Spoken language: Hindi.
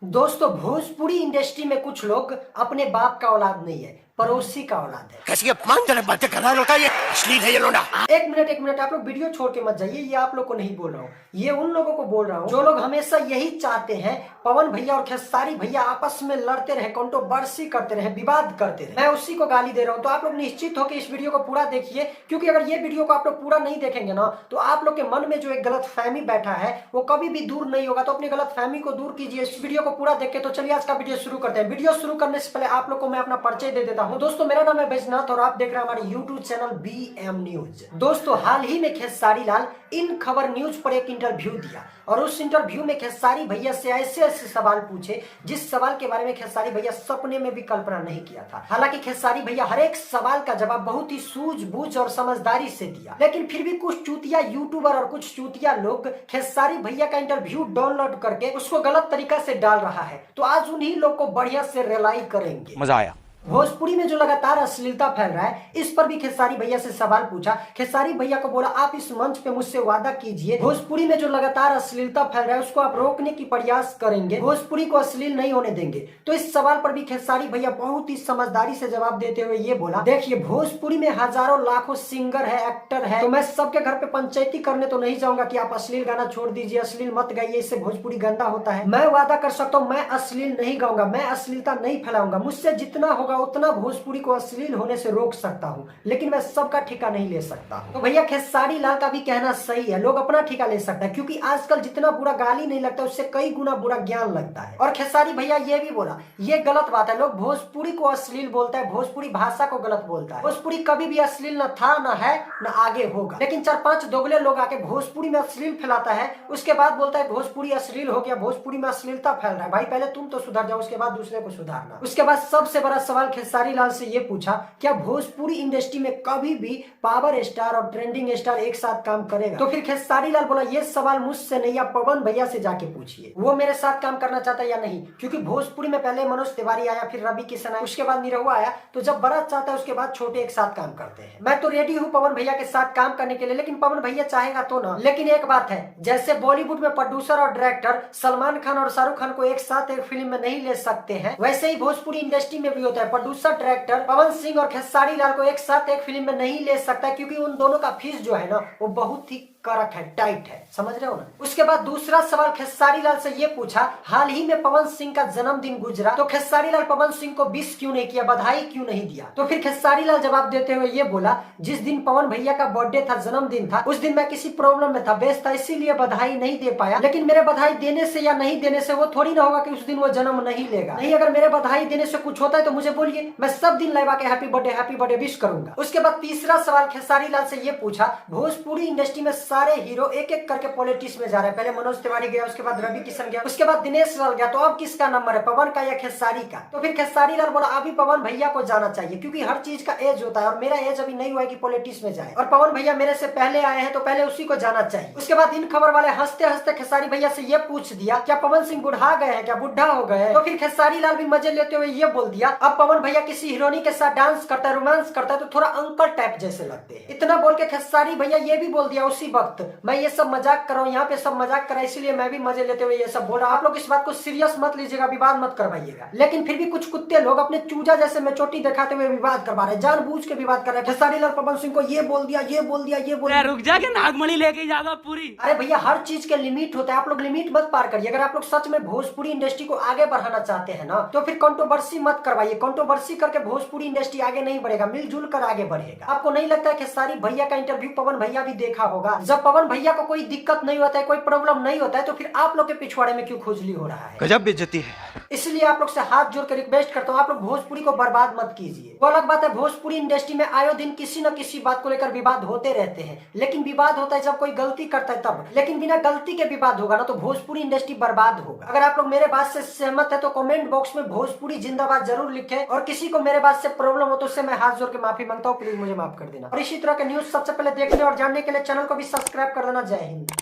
दोस्तों, भोजपुरी इंडस्ट्री में कुछ लोग अपने बाप का औलाद नहीं है, पड़ोसी का औलाद है। कैसी अपमानजनक बातें कर रहा है लौटा, ये अश्लील है ये लोंडा। एक मिनट, आप लोग वीडियो छोड़ के मत जाइए। ये आप लोग को नहीं बोल रहा हूँ, ये उन लोगों को बोल रहा हूँ जो लोग हमेशा यही चाहते हैं पवन भैया और खेसारी भैया आपस में लड़ते रहे, कंट्रोवर्सी करते रहे, विवाद करते रहे। मैं उसी को गाली दे रहा हूँ। तो आप लोग निश्चित हो कि इस वीडियो को पूरा देखिए, क्योंकि अगर ये वीडियो को आप लोग पूरा नहीं देखेंगे ना तो आप लोग के मन में जो एक गलत फहमी बैठा है वो कभी भी दूर नहीं होगा। तो अपनी गलत फहमी को दूर कीजिए, इस वीडियो को पूरा देख के। तो चलिए आज का वीडियो शुरू करते हैं। वीडियो शुरू करने से पहले आप लोग को मैं अपना परिचय दे देता हूँ। दोस्तों, मेरा नाम है बैजनाथ और आप देख रहे हैं हमारे यूट्यूब चैनल BM न्यूज। दोस्तों, हाल ही में खेसारी लाल इन खबर न्यूज पर एक इंटरव्यू दिया और उस इंटरव्यू में खेसारी भैया से ऐसे सवाल पूछे जिस सवाल के बारे में खेसारी भैया सपने में भी कल्पना नहीं किया था। हालांकि खेसारी भैया हर एक सवाल का जवाब बहुत ही सूझबूझ और समझदारी से दिया, लेकिन फिर भी कुछ चूतिया यूट्यूबर और कुछ चूतिया लोग खेसारी भैया का इंटरव्यू डाउनलोड करके उसको गलत तरीका से डाल रहा है। तो आज उन्हीं लोग को बढ़िया से रियलाइज करेंगे। मजा आया। भोजपुरी में जो लगातार अश्लीलता फैल रहा है, इस पर भी खेसारी भैया से सवाल पूछा। खेसारी भैया को बोला आप इस मंच पे मुझसे वादा कीजिए भोजपुरी में जो लगातार अश्लीलता फैल रहा है उसको आप रोकने की प्रयास करेंगे, भोजपुरी को अश्लील नहीं होने देंगे। तो इस सवाल पर भी खेसारी भैया बहुत ही समझदारी से जवाब देते हुए ये बोला, देखिए भोजपुरी में हजारों लाखों सिंगर है, एक्टर है, तो मैं सबके घर पे पंचायती करने तो नहीं जाऊंगा कि आप अश्लील गाना छोड़ दीजिए, अश्लील मत गाइए, इससे भोजपुरी गंदा होता है। मैं वादा कर सकता हूँ मैं अश्लील नहीं गाऊंगा, मैं अश्लीलता नहीं फैलाऊंगा, मुझसे जितना होगा उतना भोजपुरी को अश्लील होने से रोक सकता हूं, लेकिन मैं सबका ठेका नहीं ले सकता हूं। तो भैया खेसारी लाल का भी कहना सही है, लोग अपना ठेका ले सकता है, क्योंकि आजकल जितना बुरा गाली नहीं लगता उससे कई गुना बुरा ज्ञान लगता है। और खेसारी भैया ये भी बोला, ये गलत बात है, लोग भोजपुरी को अश्लील बोलता है, भोजपुरी भाषा को गलत बोलता है। भोजपुरी कभी भी अश्लील न था, न है, न आगे होगा, लेकिन 4-5 दोगले लोग आके भोजपुरी में अश्लील फैलाता है, उसके बाद बोलता है भोजपुरी अश्लील हो गया, भोजपुरी में अश्लीलता फैल रहा है। भाई पहले तुम तो सुधर जाओ, उसके बाद दूसरे को सुधारना। उसके बाद सबसे बड़ा सवाल खेसारी लाल से ये पूछा, क्या भोजपुरी इंडस्ट्री में कभी भी पावर स्टार और ट्रेंडिंग स्टार एक साथ काम करेगा? तो फिर खेसारी लाल बोला, ये सवाल मुझसे नहीं, आप पवन भैया से जाके पूछिए, वो मेरे साथ काम करना चाहता है या नहीं। क्योंकि भोजपुरी में पहले मनोज तिवारी आया, फिर रवि किशन आया, उसके बाद निरहुआ आया, तो जब बड़ा चाहता है उसके बाद छोटे एक साथ काम करते हैं। मैं तो रेडी हूँ पवन भैया के साथ काम करने के लिए, लेकिन पवन भैया चाहेगा तो ना। लेकिन एक बात है, जैसे बॉलीवुड में प्रोड्यूसर और डायरेक्टर सलमान खान और शाहरुख खान को एक साथ एक फिल्म में नहीं ले सकते हैं, वैसे ही भोजपुरी इंडस्ट्री में भी होता है, प्रोड्यूसर डायरेक्टर पवन सिंह और खेसारी लाल को एक साथ एक फिल्म में नहीं ले सकता, क्योंकि उन दोनों का फीस जो है ना वो बहुत ही कड़क है, टाइट है, समझ रहे हो ना। उसके बाद दूसरा सवाल खेसारी लाल से ये पूछा, हाल ही में पवन सिंह का जन्मदिन गुजरा, तो खेसारी लाल पवन सिंह को विश क्यों नहीं किया, बधाई क्यों नहीं दिया? तो फिर खेसारी लाल जवाब देते हुए ये बोला, जिस दिन पवन भैया का बर्थडे था, जन्मदिन था, उस दिन मैं किसी प्रॉब्लम में था, व्यस्त था, इसीलिए बधाई नहीं दे पाया। लेकिन मेरे बधाई देने से या नहीं देने से वो थोड़ी ना होगा कि उस दिन वो जन्म नहीं लेगा। नहीं, अगर मेरे बधाई देने से कुछ होता है तो मुझे बोलिए, मैं सब दिन लाइव आके हैप्पी बर्थडे विश करूंगा। उसके बाद तीसरा सवाल खेसारी लाल से ये पूछा, भोजपुरी इंडस्ट्री में सारे हीरो एक एक करके पॉलिटिक्स में जा रहे हैं, पहले मनोज तिवारी गया, उसके बाद रवि किशन गया, उसके बाद दिनेश लाल गया, तो अब किसका नंबर है, पवन का या खेसारी का? तो फिर खेसारी लाल बोला, अभी पवन भैया को जाना चाहिए, क्योंकि हर चीज का एज होता है और मेरा एज अभी नहीं हुआ है कि पॉलिटिक्स में जाए, और पवन भैया मेरे से पहले आए हैं तो पहले उसी को जाना चाहिए। उसके बाद इन खबर वाले हंसते हंसते खेसारी भैया से ये पूछ दिया, क्या पवन सिंह बुढ़ा गए हैं, क्या बुढ़ा हो गए? तो फिर खेसारी लाल भी मजे लेते हुए ये बोल दिया, अब पवन भैया किसी हीरोइनी के साथ डांस करता है, रोमांस करता है, तो थोड़ा अंकल टाइप जैसे लगते हैं। इतना बोल के खेसारी भैया ये भी बोल दिया उसी वक्त, मैं ये सब मजाक कर रहा हूँ, यहाँ पे सब मजाक कर रहा है, इसीलिए मैं भी मजे लेते हुए ये सब बोल रहा हूँ, आप लोग इस बात को सीरियस मत लीजिएगा, विवाद मत करवाइएगा। लेकिन फिर भी कुछ कुत्ते लोग अपने चूजा जैसे में चोटी दिखाते हुए विवाद करवा रहे हैं, जानबूझ के विवाद कर रहे हैं। खेसारी लाल पवन सिंह को ये बोल दिया, ये बोल दिया, ये बोल दिया, रुक जा के नागमणि लेके जाएगा पूरी। अरे भैया हर चीज के लिमिट होता है, आप लोग लिमिट मत पार करिए। अगर आप लोग सच में भोजपुरी इंडस्ट्री को आगे बढ़ाना चाहते हैं ना तो फिर कंट्रोवर्सी मत करवाइए, कंट्रोवर्सी करके भोजपुरी इंडस्ट्री आगे नहीं बढ़ेगा, मिलजुल कर आगे बढ़ेगा। आपको नहीं लगता है खेसारी भैया का इंटरव्यू पवन भैया भी देखा होगा? जब पवन भैया को कोई दिक्कत नहीं होता है, कोई प्रॉब्लम नहीं होता है, तो फिर आप लोग के पिछवाड़े में क्यों खुजली हो रहा है? गजब बेइज्जती है। इसलिए आप लोग से हाथ जोड़ कर रिक्वेस्ट करता हूँ, आप लोग भोजपुरी को बर्बाद मत कीजिए। वो अलग बात है, भोजपुरी इंडस्ट्री में आए दिन किसी न किसी बात को लेकर विवाद होते रहते हैं, लेकिन विवाद होता है जब कोई गलती करता है तब, लेकिन बिना गलती के विवाद होगा ना तो भोजपुरी इंडस्ट्री बर्बाद होगा। अगर आप लोग मेरे बात से सहमत है तो कमेंट बॉक्स में भोजपुरी जिंदाबाद जरूर लिखें, और किसी को मेरे बात से प्रॉब्लम हो तो उससे मैं हाथ जोड़ के माफी मांगता हूँ, प्लीज मुझे माफ कर देना। और इसी तरह के न्यूज सबसे पहले देखने और जानने के लिए चैनल को भी सब्सक्राइब कर देना। जय हिंद।